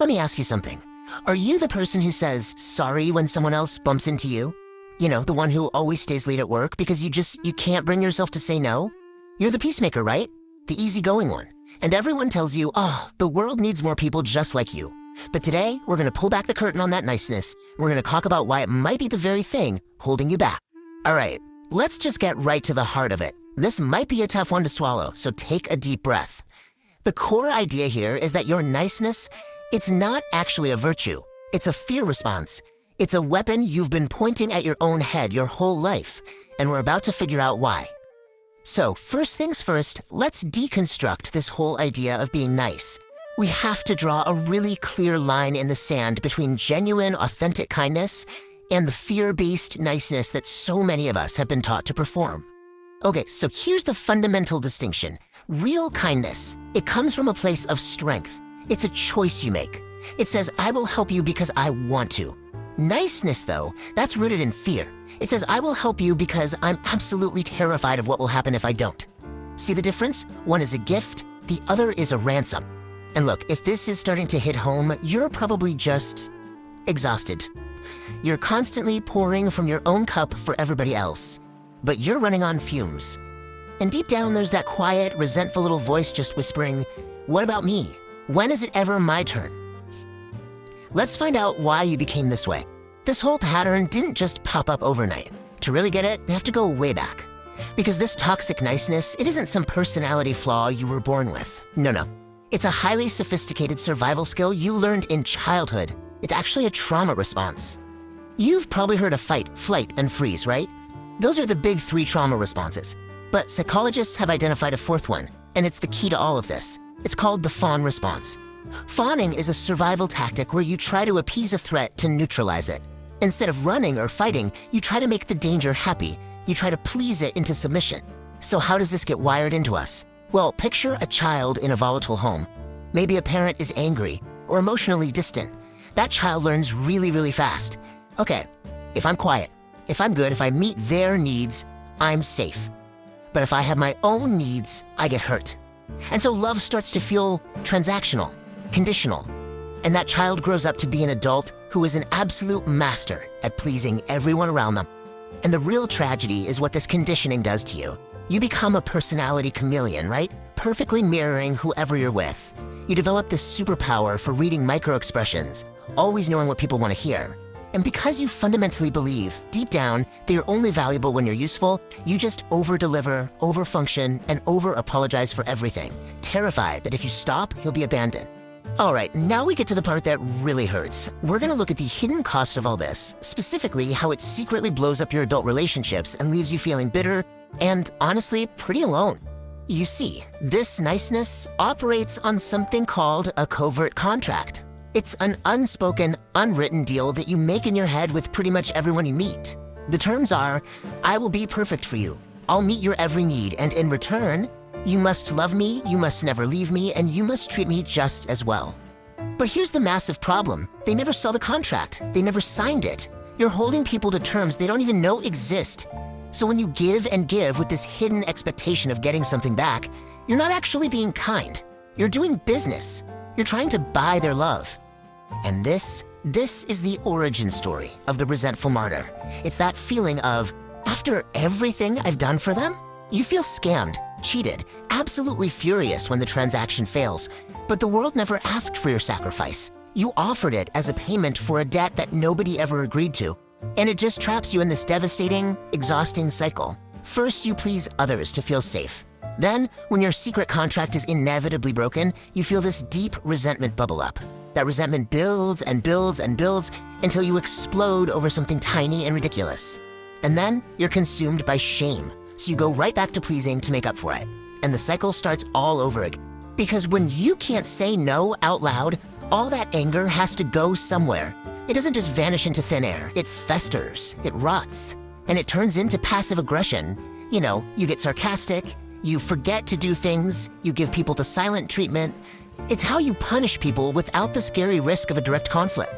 Let me ask you something. Are you the person who says sorry when someone else bumps into you? You know, the one who always stays late at work because you can't bring yourself to say no? You're the peacemaker, right? The easygoing one. And everyone tells you, oh, the world needs more people just like you. But today, we're going to pull back the curtain on that niceness. We're going to talk about why it might be the very thing holding you back. All right, let's just get right to the heart of it. This might be a tough one to swallow, so take a deep breath. The core idea here is that your niceness, it's not actually a virtue. It's a fear response. It's a weapon you've been pointing at your own head your whole life, and we're about to figure out why. So, first things first, let's deconstruct this whole idea of being nice. We have to draw a really clear line in the sand between genuine, authentic kindness and the fear-based niceness that so many of us have been taught to perform. Okay, so here's the fundamental distinction. Real kindness, it comes from a place of strength. It's a choice you make. It says, I will help you because I want to. Niceness, though, that's rooted in fear. It says, I will help you because I'm absolutely terrified of what will happen if I don't. See the difference? One is a gift, the other is a ransom. And look, if this is starting to hit home, you're probably just exhausted. You're constantly pouring from your own cup for everybody else, but you're running on fumes. And deep down, there's that quiet, resentful little voice just whispering, what about me? When is it ever my turn? Let's find out why you became this way. This whole pattern didn't just pop up overnight. To really get it, you have to go way back. Because this toxic niceness, it isn't some personality flaw you were born with. No. It's a highly sophisticated survival skill you learned in childhood. It's actually a trauma response. You've probably heard of fight, flight, and freeze, right? Those are the big 3 trauma responses. But psychologists have identified a 4th one, and it's the key to all of this. It's called the Fawn Response. Fawning is a survival tactic where you try to appease a threat to neutralize it. Instead of running or fighting, you try to make the danger happy. You try to please it into submission. So how does this get wired into us? Well, picture a child in a volatile home. Maybe a parent is angry or emotionally distant. That child learns really fast. Okay, if I'm quiet, if I'm good, if I meet their needs, I'm safe. But if I have my own needs, I get hurt. And so love starts to feel transactional, conditional. And that child grows up to be an adult who is an absolute master at pleasing everyone around them. And the real tragedy is what this conditioning does to you. You become a personality chameleon, right? Perfectly mirroring whoever you're with. You develop this superpower for reading micro-expressions, always knowing what people want to hear. And because you fundamentally believe, deep down, that you're only valuable when you're useful, you just over-deliver, over-function, and over-apologize for everything, terrified that if you stop, you'll be abandoned. All right, now we get to the part that really hurts. We're gonna look at the hidden cost of all this, specifically how it secretly blows up your adult relationships and leaves you feeling bitter and, honestly, pretty alone. You see, this niceness operates on something called a covert contract. It's an unspoken, unwritten deal that you make in your head with pretty much everyone you meet. The terms are, I will be perfect for you. I'll meet your every need, and in return, you must love me, you must never leave me, and you must treat me just as well. But here's the massive problem. They never saw the contract. They never signed it. You're holding people to terms they don't even know exist. So when you give and give with this hidden expectation of getting something back, you're not actually being kind. You're doing business. You're trying to buy their love. And this is the origin story of the resentful martyr. It's that feeling of, after everything I've done for them, you feel scammed, cheated, absolutely furious when the transaction fails. But the world never asked for your sacrifice. You offered it as a payment for a debt that nobody ever agreed to. And it just traps you in this devastating, exhausting cycle. First, you please others to feel safe. Then, when your secret contract is inevitably broken, you feel this deep resentment bubble up. That resentment builds and builds and builds until you explode over something tiny and ridiculous. And then, you're consumed by shame. So you go right back to pleasing to make up for it. And the cycle starts all over again. Because when you can't say no out loud, all that anger has to go somewhere. It doesn't just vanish into thin air. It festers, it rots, and it turns into passive aggression. You know, you get sarcastic, you forget to do things, you give people the silent treatment. It's how you punish people without the scary risk of a direct conflict.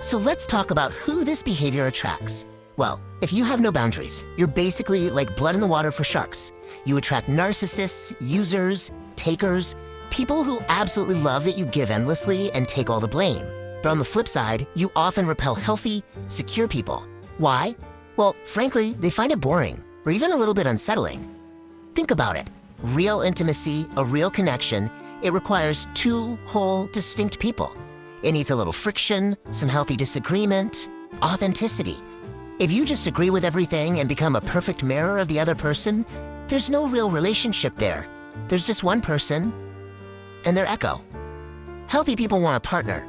So let's talk about who this behavior attracts. Well, if you have no boundaries, you're basically like blood in the water for sharks. You attract narcissists, users, takers, people who absolutely love that you give endlessly and take all the blame. But on the flip side, you often repel healthy, secure people. Why? Well, frankly, they find it boring, or even a little bit unsettling. Think about it. Real intimacy, a real connection, it requires two whole, distinct people. It needs a little friction, some healthy disagreement, authenticity. If you just agree with everything and become a perfect mirror of the other person, there's no real relationship there. There's just one person and their echo. Healthy people want a partner,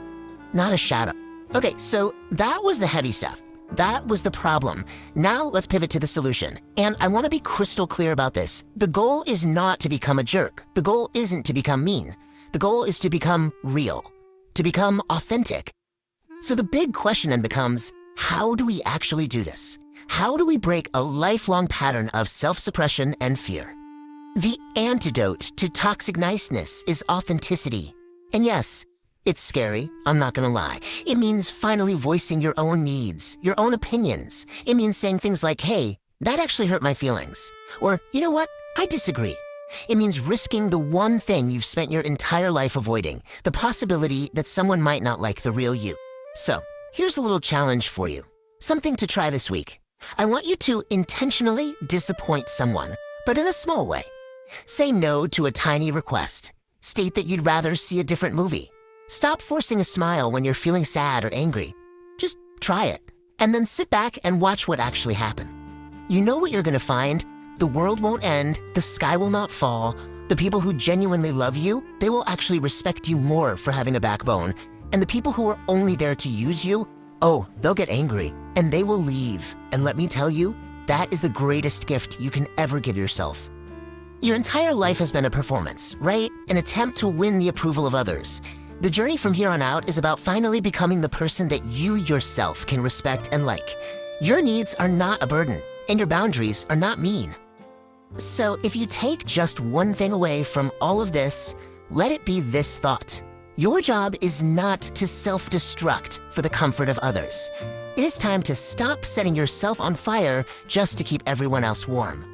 not a shadow. Okay, so that was the heavy stuff. That was the problem. Now let's pivot to the solution. And I want to be crystal clear about this. The goal is not to become a jerk. The goal isn't to become mean. The goal is to become real, to become authentic. So the big question then becomes, how do we actually do this? How do we break a lifelong pattern of self-suppression and fear? The antidote to toxic niceness is authenticity. And yes, it's scary, I'm not gonna lie. It means finally voicing your own needs, your own opinions. It means saying things like, hey, that actually hurt my feelings. Or, you know what, I disagree. It means risking the one thing you've spent your entire life avoiding, the possibility that someone might not like the real you. So, here's a little challenge for you. Something to try this week. I want you to intentionally disappoint someone, but in a small way. Say no to a tiny request. State that you'd rather see a different movie. Stop forcing a smile when you're feeling sad or angry. Just try it, and then sit back and watch what actually happened. You know what you're gonna find? The world won't end, the sky will not fall. The people who genuinely love you, they will actually respect you more for having a backbone. And the people who are only there to use you, oh, they'll get angry, and they will leave. And let me tell you, that is the greatest gift you can ever give yourself. Your entire life has been a performance, right? An attempt to win the approval of others. The journey from here on out is about finally becoming the person that you yourself can respect and like. Your needs are not a burden, and your boundaries are not mean. So if you take just one thing away from all of this, let it be this thought. Your job is not to self-destruct for the comfort of others. It is time to stop setting yourself on fire just to keep everyone else warm.